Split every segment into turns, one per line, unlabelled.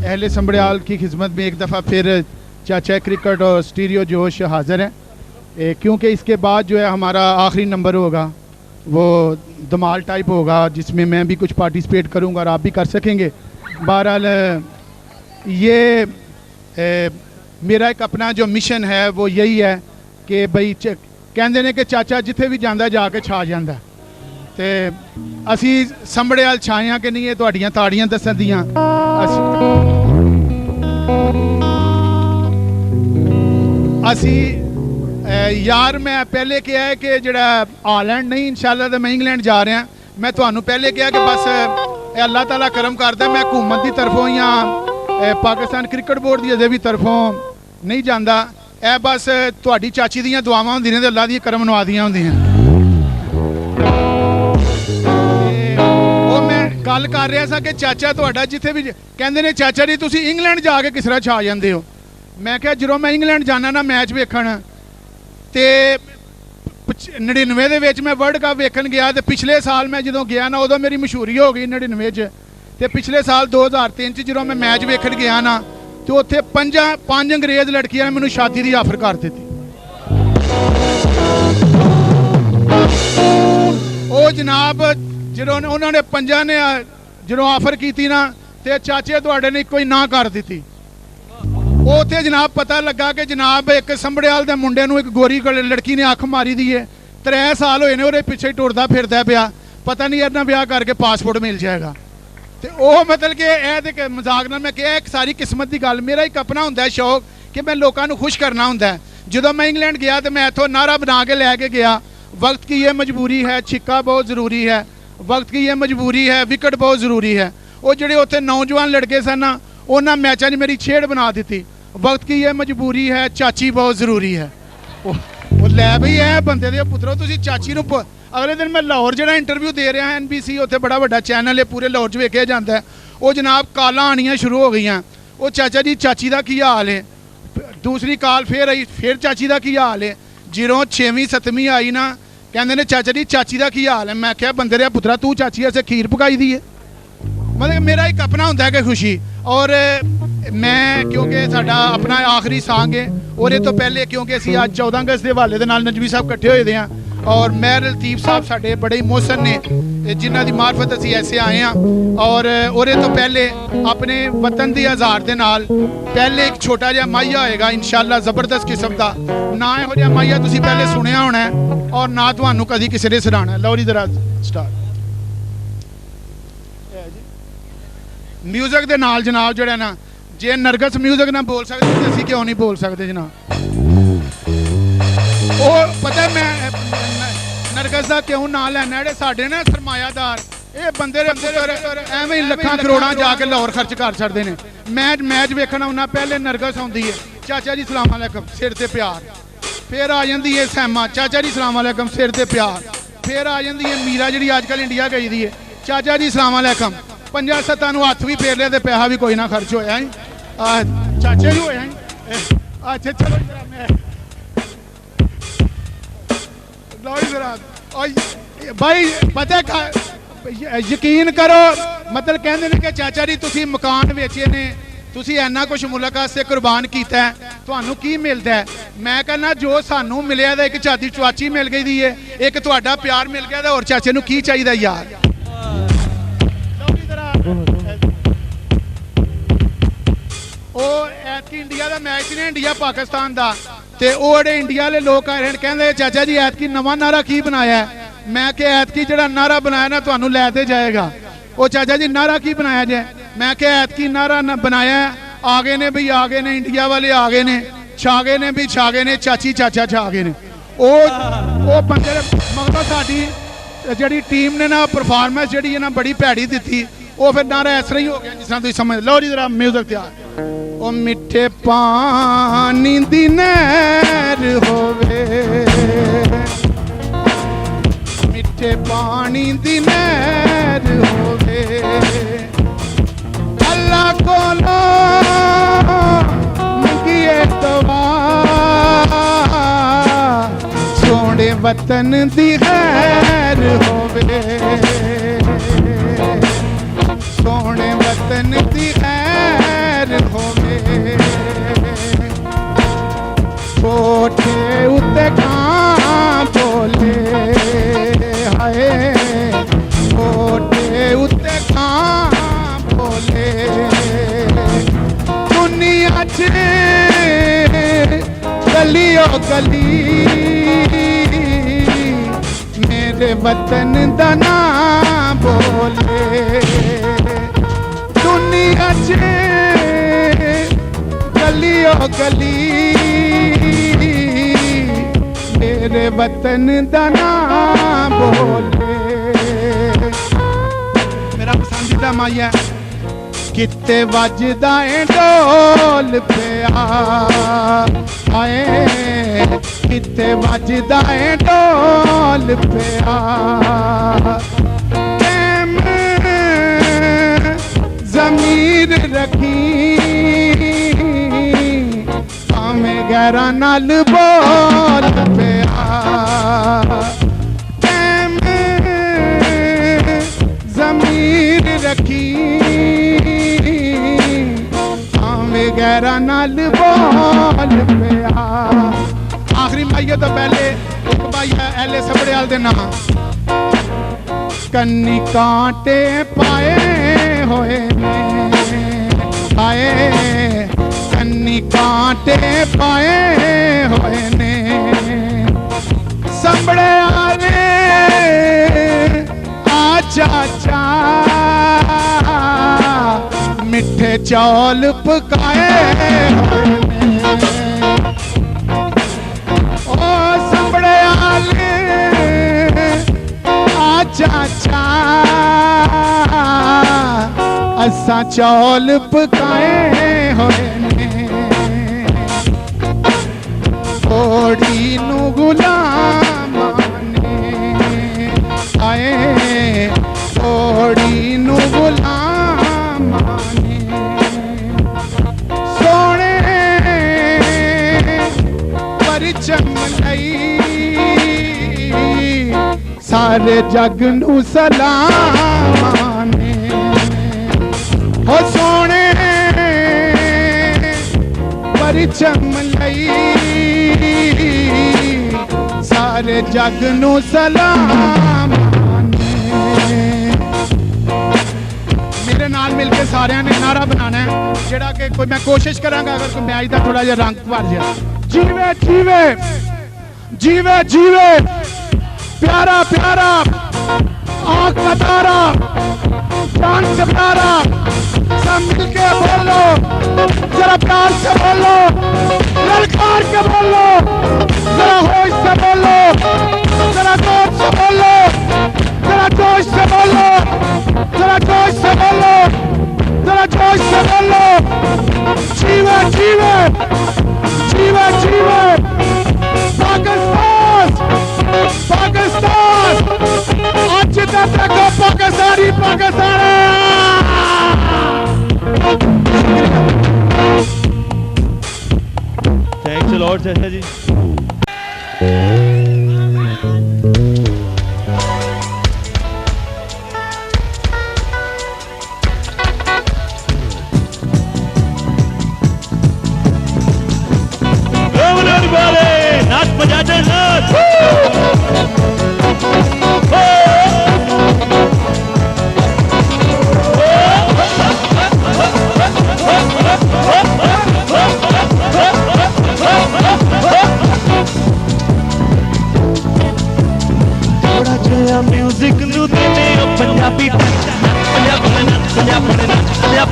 अहले संबड़ियाल की खिदमत में एक दफ़ा फिर चाचा क्रिकेट और स्टीरियो जोश हाज़िर है, क्योंकि इसके बाद जो है हमारा आखिरी नंबर होगा वो धमाल टाइप होगा जिसमें मैं भी कुछ पार्टिसिपेट करूंगा और आप भी कर सकेंगे। बहरहाल ये मेरा एक अपना जो मिशन है वो यही है कि भाई कहते ने कि चाचा जिथे भी जाता जाके छा जाता, तो असी संबड़ियाल छाया कि नहीं, ये तुहाड़ियां ताड़ियां दसन दियां। असी यार मैं पहले कहा है कि जड़ा हालैंड नहीं इंशाल्लाह तो मैं इंग्लैंड जा रहा। मैं तुहानू पहले कहा कि बस अल्लाह ताला करम करदा, मैं हुकूमत की तरफों या पाकिस्तान क्रिकेट बोर्ड की अजे भी तरफों नहीं जाता। ए बस तुहाडी चाची दियां दुआवां होंदियां ने, अल्लाह दी करम नवादियां होंदियां। वो मैं गल कर रहा था कि चाचा तुहाडा जिथे भी कहंदे ने चाचा जी तुसीं इंग्लैंड जाके किस तरह छा जांदे हो। मैं क्या जदों मैं इंग्लैंड जाना ना मैच वेखण, तो 99 मैं वर्ल्ड कप वेखन गया, तो पिछले साल मैं जो गया ना उदों मेरी मशहूरी हो गई 99 तो पिछले साल 2003 जो मैं मैच वेखन गया ना, तो उत्थे पंज अंग्रेज़ लड़कियां ने मैनू शादी की ऑफर कर दी। वो जनाब जो उन्होंने पंजा ने जो ऑफर की ना, तो चाचे तुहाडे ने कोई ना कर दी। उत्थे जनाब पता लगा कि जनाब एक संबड़ियाल के मुंडे नूं एक गोरी लड़की ने अख मारी दी है। 3 साल होए ने उहदे पिछे टुरदा फिरदा पिया, पता नहीं इन्ना ब्याह करके पासपोर्ट मिल जाएगा। तो वह मतलब कि यह मजाक ना मैं क्या एक सारी किस्मत की गल। मेरा एक अपना होंदा है शौक कि मैं लोगों को खुश करना होंदा है। जो मैं इंग्लैंड गया तो मैं इत्थों नारा बना के लैके गया, वक्त की ये मजबूरी है, छिक्का बहुत ज़रूरी है, वक्त की ये मजबूरी है, विकेट बहुत ज़रूरी है। वो जोड़े उत्थे नौजवान लड़के सन ना, उन्होंने मैचों मेरी छेड़ बना दी। वक्त की ये मजबूरी है, चाची बहुत ज़रूरी है। वो लै बई है बंदे दे पुत्रो, तुसी चाची नूं अगले दिन मैं लाहौर जो इंटरव्यू दे रहा NBC उत्थे बड़ा वड्डा चैनल है, पूरे लाहौर च वेखिया जाता है। वो जनाब कालां आनियां शुरू हो गई। वो चाचा जी चाची का की हाल है, दूसरी काल फिर आई, फिर चाची का की हाल है। जिरों 6वीं 7वीं आई ना, कहते ने चाचा जी चाची का की हाल है। मैं क्या बंदे दे पुत्रा तू चाची ऐसे खीर पकाई दी है। मतलब मेरा एक अपना होंदा है कि खुशी। और मैं क्योंकि साडा अपना आखिरी सांग है, और ये तो पहले क्योंकि असी आज 14 अगस्त के हवाले दे नाल नजवी साहब इकट्ठे होए दे हैं, और मेहर लतीफ साहब साडे बड़े ही मोहसन ने जिन्हां दी मार्फत असी ऐसे आए हैं। और ये तो पहले अपने वतन दी आज़ाद दे नाल पहले एक छोटा जिहा माहिया होएगा इंशाअल्लाह, ज़बरदस्त किस्म का ना। इहो जिहा माहिया तुसीं पहले सुनिया होना है और ना तुहानूं कदी किसी ने सुनाना। लो जी जरा स्टार्ट म्यूजिक दे नाल जनाब जोड़ा ना, जे नरगस म्यूजिक ना बोल सकते तो असी क्यों नहीं बोल सकते जनाब। वो पता मैं नरगस का क्यों ना लैना, जे साडे ना सरमायादार ये बंदे एवं ही लखां करोड़ां जाके लाहौर खर्च कर छड़दे ने। मैच वेखना उन्ना पहले नरगस आउंदी है, चाचा जी सलाम अलैकुम सिर ते प्यार, फिर आ जाती है सैमा, चाचा जी सलाम अलैकुम सिर ते प्यार, फिर आ जाती है मीरा जी अजकल इंडिया गई दी है, चाचा जी सलाम अलैकुम। 5-7 हथ भी फेर लिया तो पैसा भी कोई ना खर्च होया ही, चाचे भी होया ही। अच्छा चलो भाई पता यकीन करो, मतलब कहते हैं कि चाचा जी तुसी मकान बेचे ने, तुसी इन्ना कुछ मुल्क वास्ते कुर्बान किया है, तुहानू की मिलता है। मैं कहना जो सानू मिलिया एक चाची चुआची मिल गई दी है, एक तुहाडा प्यार मिल गया, और चाचे नू की चाहिए यार। इंडिया का मैच ने इंडिया पाकिस्तान का, तो वो इंडिया वाले लोग कहते चाचा जी ऐतकी नवा नारा की बनाया है। मैं क्या ऐतकी जो नारा बनाया ना तुहानू लैते जाएगा। वो चाचा जी नारा की बनाया जाए, मैं क्या ऐतकी नारा बनाया है, आ गए ने भी आ गए ने, इंडिया वाले आ गए ने, छा गए ने भी छा गए ने, चाची चाचा छा गए ने। वो बंदे मतलब साडी जी टीम ने ना परफॉर्मेंस जी ना बड़ी भैड़ी दी, वो फिर नारा इस तरह ही हो गया जिस तरह तुम समझ लो जी। जरा म्यूजिक तैयार। ओ मिठे पानी दी नहर होवे, मिठे पानी दी नहर होवे, अल्लाह कोलो मंगिए दुआ, सोने वतन दी खैर होवे, सोने वतन दी खैर च गली ओ गली मेरे वतन दा नाम बोले दुनिया च गली ओ गली मेरे वतन दा नाम बोले। मेरा पसंदीदा माया किते वजदा है ढोल पिया आए किते वजदा है ढोल पिया ज़मीर रखी भावें गैरा नाल बोल पिया ज़मीर रखी भावें गैरा नाल बोल पिया। आखिरी माइया तो पहले एक माइया एले सबड़ियाल दे नाम कन्नी कांटे पाए होए ने आए कन्नी कांटे पाए होए ने संभड़े आले आ चाचा मिठे चौल पकाए होए ने ओ संभड़े आले चाचा असा चौल पकाए होए ने घोड़ी नू गुलामाने आए घोड़ी नू गुलामाने सोने परिचम लई सारे जग नू सलामाने हो सोने परिचम लई सारे जग नू सलामाने। मेरे नाल मिलके सारे ने नारा बनाना है जेड़ा कि कोई मैं कोशिश करांगा अगर कोई मैच दा थोड़ा जिहा रंग भर जाए जीवे जीवे जीवे जीवे प्यारा प्यारा आँख का तारा जान से प्यारा सब मिलके बोलो जरा प्यार से बोलो ललकार के बोलो जरा होश से बोलो जरा जोश से बोलो जरा जोश से बोलो जरा जोश से बोलो जरा जोश से बोलो जीवे जीवे जीवे जीवे पाकिस्तान पाकिस्तान आज तक पाकिस्तानी पाकिस्तान
थैंक्स लॉर्ड चाचा जी। नाच बजाते नाच थोड़ा जया म्यूजिक नू देने पंजाबी पंजाब पंजाब पंजाब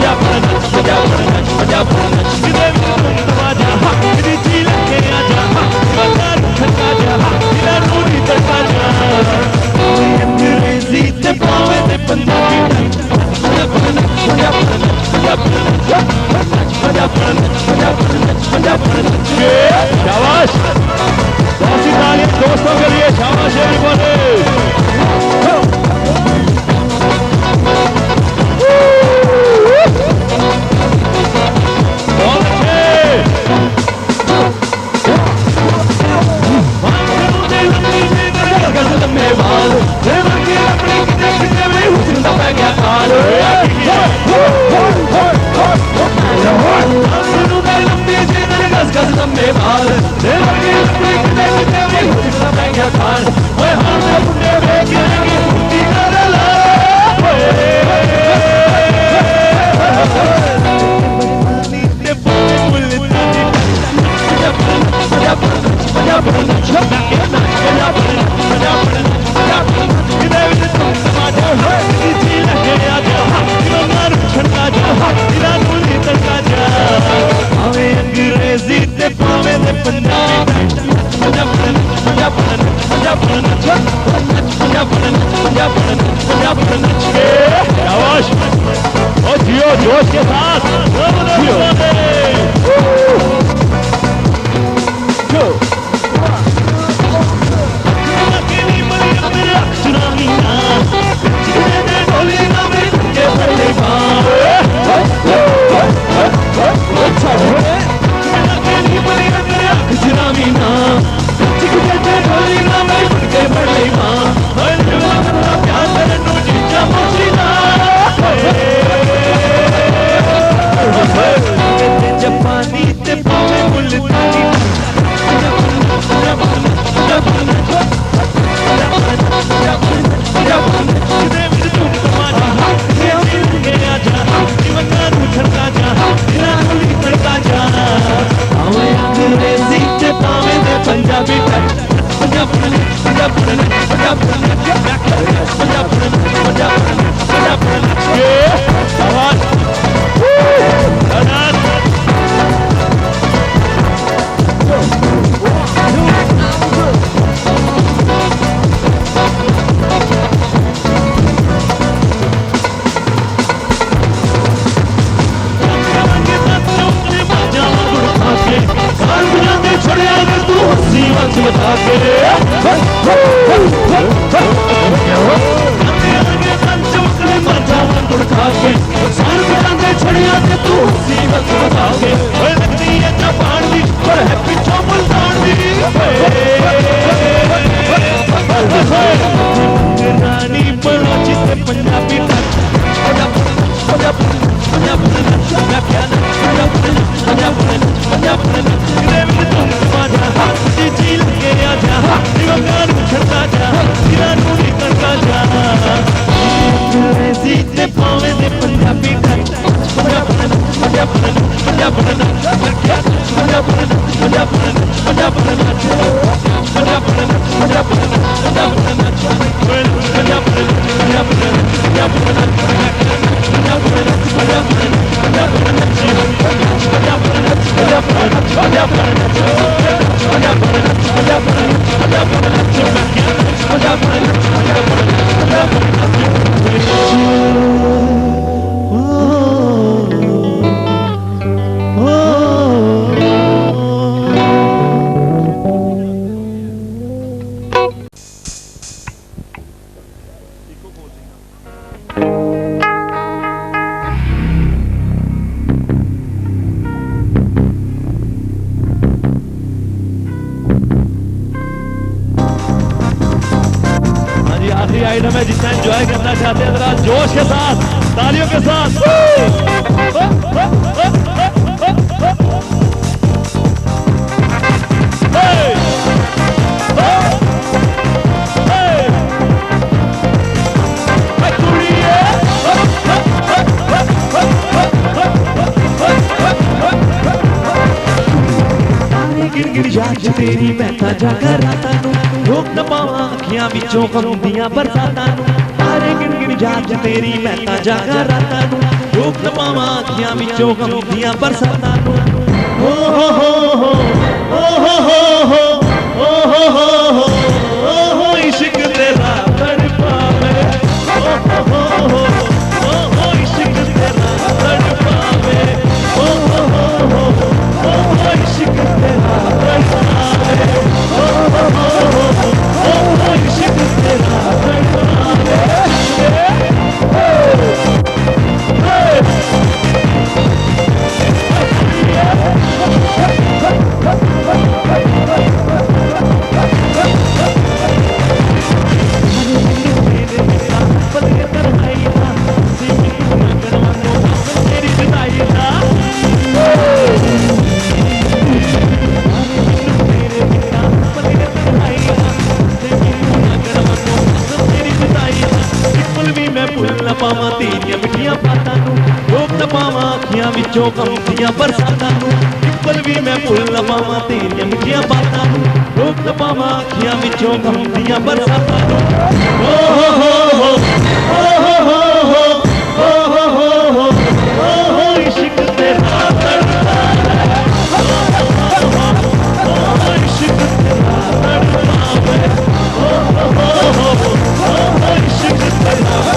पंजाब पंजाब जिदे विच धूम तमाजा मेरी जी लगे आजा बंदा ठंडा जा दिला नूरी तड़का जा अंग्रेजी ते पावे ते पंजाबी पंजाब पंजाब पंजाब शाबाश बहुत सी तालियां दोस्तों के लिए शाबाश एवरीबॉडी बहुत अच्छे लम्बे बाल अपने कितने कितने में हुस्न दा पै गया काल गस गस लम्बे बाल अपने कितने कितने में हुस्न दा पै गया काल ओए हां दे मुंडे वेख के फुटी कर ला ते बोले मुल्तानी पंजाब पंजाब पंजाब अंग्रेजी ते पावे ते पंजाबी पंजाब पंजाब पंजाब पंजाब पंजाब शाबाश ओ जियो जोश के साथ जापानी ते पावे मुल्तानी पंजाबी पंजाब पंजाब पंजाब पंजाब आवाज आइटम है जिसमें एंजॉय करना चाहते हैं जरा जोश के साथ तालियों के साथ याद तेरी मैं जागा रातां नूं रोक न पावां अखियां विचों कम दियां बरसातां नूं ਸਾਰੇ ਗਿਣ ਗਿਣ ਯਾਦ ਤੇਰੀ ਮੈਂ ਤਾਂ ਜਾਗਾ ਰਾਤਾਂ ਨੂੰ ਰੋਕ ਨਾ ਪਾਵਾਂ ਅੱਖੀਆਂ ਵਿੱਚੋਂ ਗਮ ਦੀਆਂ ਬਰਸਾਤਾਂ ਨੂੰ ਹੋ ਹੋ ਹੋ ਹੋ ਹੋ ਹੋ ਹੋ ਇਸ਼ਕ ਤੇਰਾ ਤੜਪਾਵੇ ਹੋ ਇਸ਼ਕ ਤੇਰਾ ਤੜਪਾਵੇ ਹੋ ਇਸ਼ਕ ਤੇਰਾ ਤੜਪਾਵੇ ਹੋ ਇਸ਼ਕ ਤੇਰਾ ਤੜਪਾਵੇ ਪਾਵਾਂ ਤੇਰੀਆਂ ਮਿੱਠੀਆਂ ਬਾਤਾਂ ਨੂੰ ਰੋਕ ਨਾ ਪਾਵਾਂ ਅੱਖੀਆਂ ਵਿੱਚੋਂ ਗਮ ਦੀਆਂ ਬਰਸਾਤਾਂ ਨੂੰ ਪਿੱਪਲ ਵੀ ਮੈਂ ਭੁੱਲ ਨਾ ਪਾਵਾਂ ਤੇਰੀਆਂ ਮਿੱਠੀਆਂ ਬਾਤਾਂ ਨੂੰ ਰੋਕ ਨਾ ਪਾਵਾਂ ਅੱਖੀਆਂ ਵਿੱਚੋਂ ਗਮ ਦੀਆਂ ਬਰਸਾਤਾਂ ਨੂੰ ਓ ਹੋ ਹੋ ਹੋ ਇਸ਼ਕ ਤੇਰਾ ਤੜਪਾ ਇਸ਼ਕ ਤੇਰਾ ਤੜਪਾ ਇਸ਼ਕ ਤੇਰਾ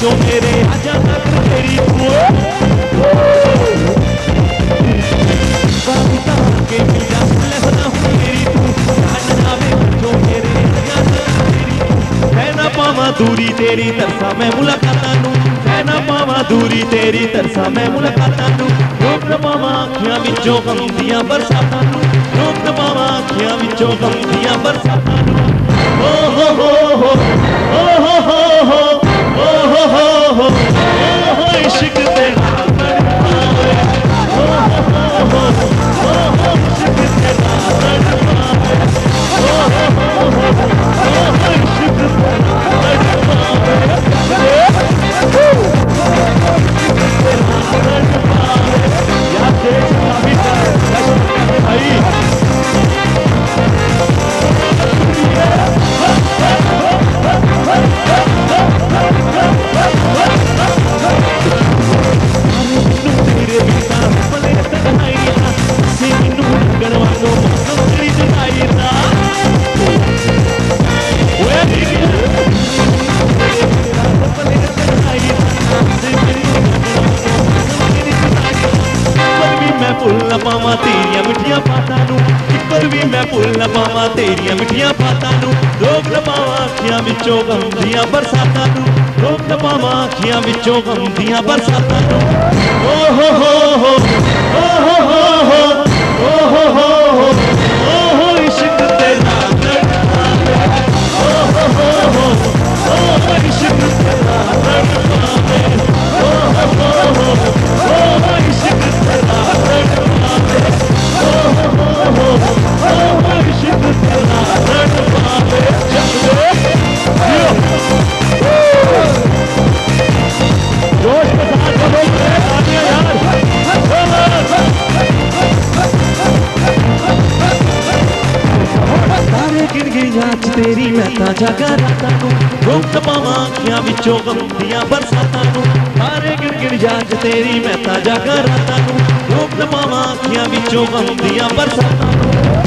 जो मेरे आजा तक तेरी के मिला लहना हूँ मेरी तू जावे जो मेरे आजा तक तेरी है ना पावा दूरी तेरी तरसा मैं मुलाकातां नू है ना पावा दूरी तेरी तरसा मैं मुलाकातां नू रोक ना पावा अखियां विचों गम दियां बरसातां नू रोक ना पावा अखियां विचों गम दियां बरसातां नू ओ हो हो हो इश्क तेरा तड़पावे इश्क तेरा तड़पावे इश्क तेरा तड़पावे याद देश का भी भाई भुल पावां तेरियां मिठियां बातां नू इक्कर भी मैं भुल पावां तेरियां मिठियां बातां नू रोक न पावां अखियां विचों गम दियां बरसातां नू रोक न पावां अखियां विचों गम दियां बरसातां नू ओ हो इश्क तेरा तड़पावे इश्क तेरा तड़पावे इश्क तेरा तेरी मैं तां जागा रातां नू रोक न पावां अखियां विचों गम दियां बरसातां नू सारे गिण गिण याद तेरी मैं तां जागा रातां नू रोक न पावां अखियां विचों गम दियां बरसातां नू